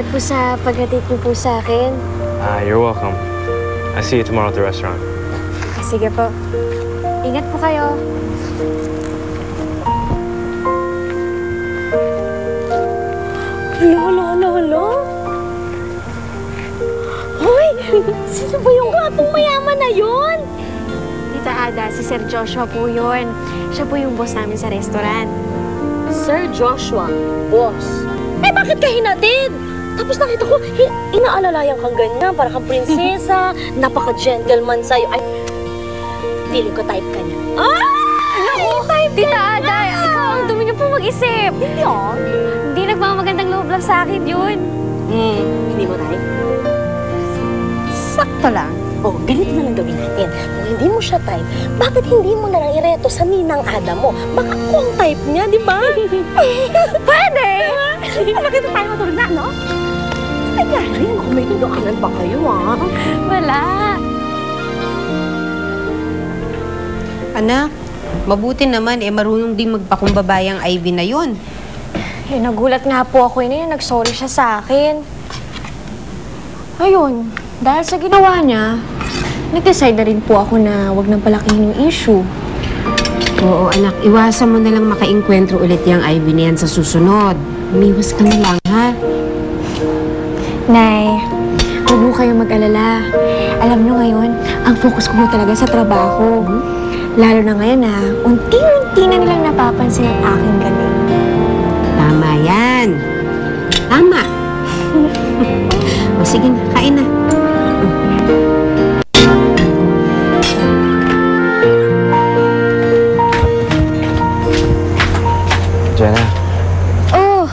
Salamat po sa paghatid niyo po sa akin. You're welcome. I'll see you tomorrow at the restaurant. Sige po. Ingat po kayo. Hala. Hoy! Sino ba yung gwapong mayaman na yun? Tita Ada, si Sir Joshua po yun. Siya po yung boss namin sa restaurant. Sir Joshua, boss. Eh, bakit ka hinatid? Tapos nakita ko, inaalalayan kang ganyan, para kang prinsesa, napaka-gentleman sa'yo. Ay, feeling ko type ka niya. Tita Ada, ikaw ang dumi niyo po mag-isip. Hindi ah. Hindi nagmamagandang loob lang sa akin yun. Hindi mo type? Sakto lang. Oh, ganito na lang gawin natin. Kung hindi mo siya type, bakit hindi mo na lang ireto sa ninang Ada mo? Baka ako ang type niya, di ba? Pwede! Bakit tayo matulog na, no? Ay, rin, kung may ninuanan pa kayo, ah. Wala. Anak, mabuti naman marunong din magpakumbabay ang Ivy na yun. Nagulat nga po ako yun, nag-sorry siya sa akin. Ayun, dahil sa ginawa niya, nag-decide na rin po ako na wag nang palakihin yung issue. Oo, anak, iwasan mo na lang makainkwentro ulit yung Ivy na yan sa susunod. Umiwas ka na lang, ha? Nay, huwag mo kayong mag-alala. Alam niyo ngayon, ang focus ko talaga sa trabaho. Lalo na ngayon unti-unti na nilang napapansin ang aking galing. Tama yan. Tama. O sige na, kain na. Jenna, Oh,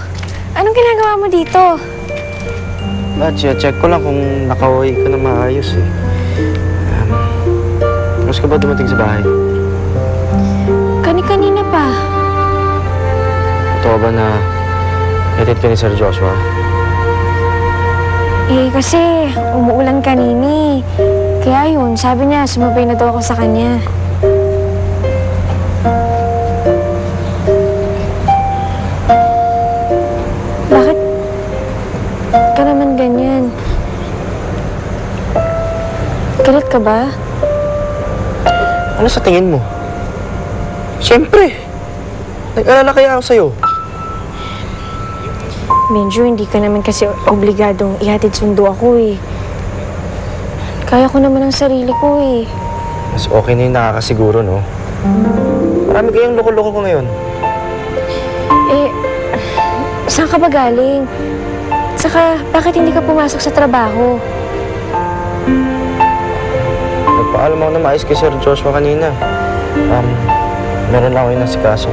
anong ginagawa mo dito? check ko lang kung nakauwi ka na maayos eh. Mas ka ba dumating sa bahay? Kani-kanina pa. Totoo ba na itit ka ni Sir Joshua? Kasi umuulan kanini. Kaya yun, sabi niya, sumabay na daw ako sa kanya. Bakit ka naman ganyan? Galit ka ba? Ano sa tingin mo? Siyempre! Nag-alala kaya ako sa'yo. Medyo hindi ka naman kasi obligadong ihatid sundo ako eh. Kaya ko naman ang sarili ko eh. Mas okay na yung nakakasiguro, no? Marami kayong loko-loko ko ngayon. Saan ka ba galing? Saka, bakit hindi ka pumasok sa trabaho? Nagpaalam ako na maayos kay Sir Joshua kanina. Meron lang ako yung nasikaso.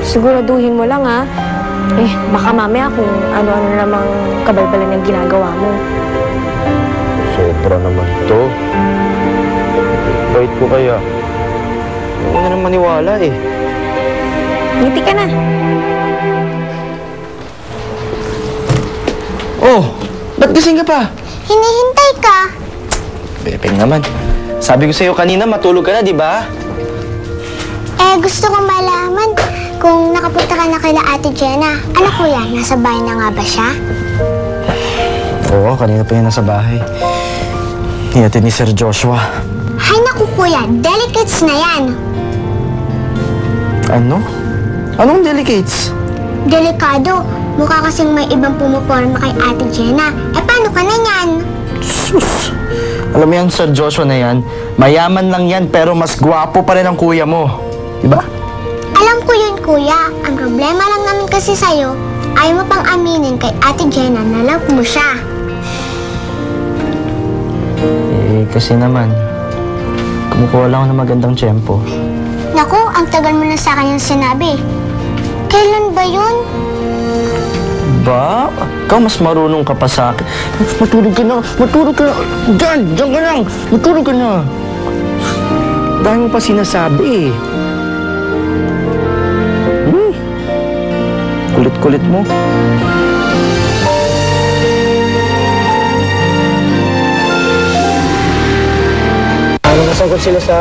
Siguraduhin mo lang ha. Baka mamaya kung ano-ano namang kabalbalan ng ginagawa mo. Sobra naman to. Bait ko kaya. Hindi mo na naman maniwala eh. Ngiti ka na. Oh! Ba't gising ka pa? Hinihintay ka. Bepeng naman. Sabi ko sa'yo kanina, matulog ka na, di ba? Gusto ko malaman kung nakapunta ka na kila Ate Jenna. Ano kuya, nasa bahay na nga ba siya? Oo, kanina pa yan nasa bahay. Hiyatid ni Sir Joshua. Hay naku kuya, delicates na yan. Ano? Anong delicates? Delikado. Mukha kasing may ibang pumuporma kay Ate Jenna. Paano ka na yan? Sus! Alam mo yan, Sir Joshua na yan, mayaman lang yan pero mas gwapo pa rin ang kuya mo. Diba? Alam ko yun kuya. Ang problema lang namin kasi sa'yo, ayaw mo pang aminin kay Ate Jenna na love mo siya. Kasi naman, kumukuha lang ako ng magandang tiyempo. Naku, ang tagal mo na sa kanyang sinabi. Kailan ba yun? Ba? Ikaw mas marunong ka pa sa akin. Matulog ka na! Matulog ka na! Diyan ka lang! Matulog ka na! Dahil mo pa sinasabi eh. Kulit-kulit mo. Nasagot sila sa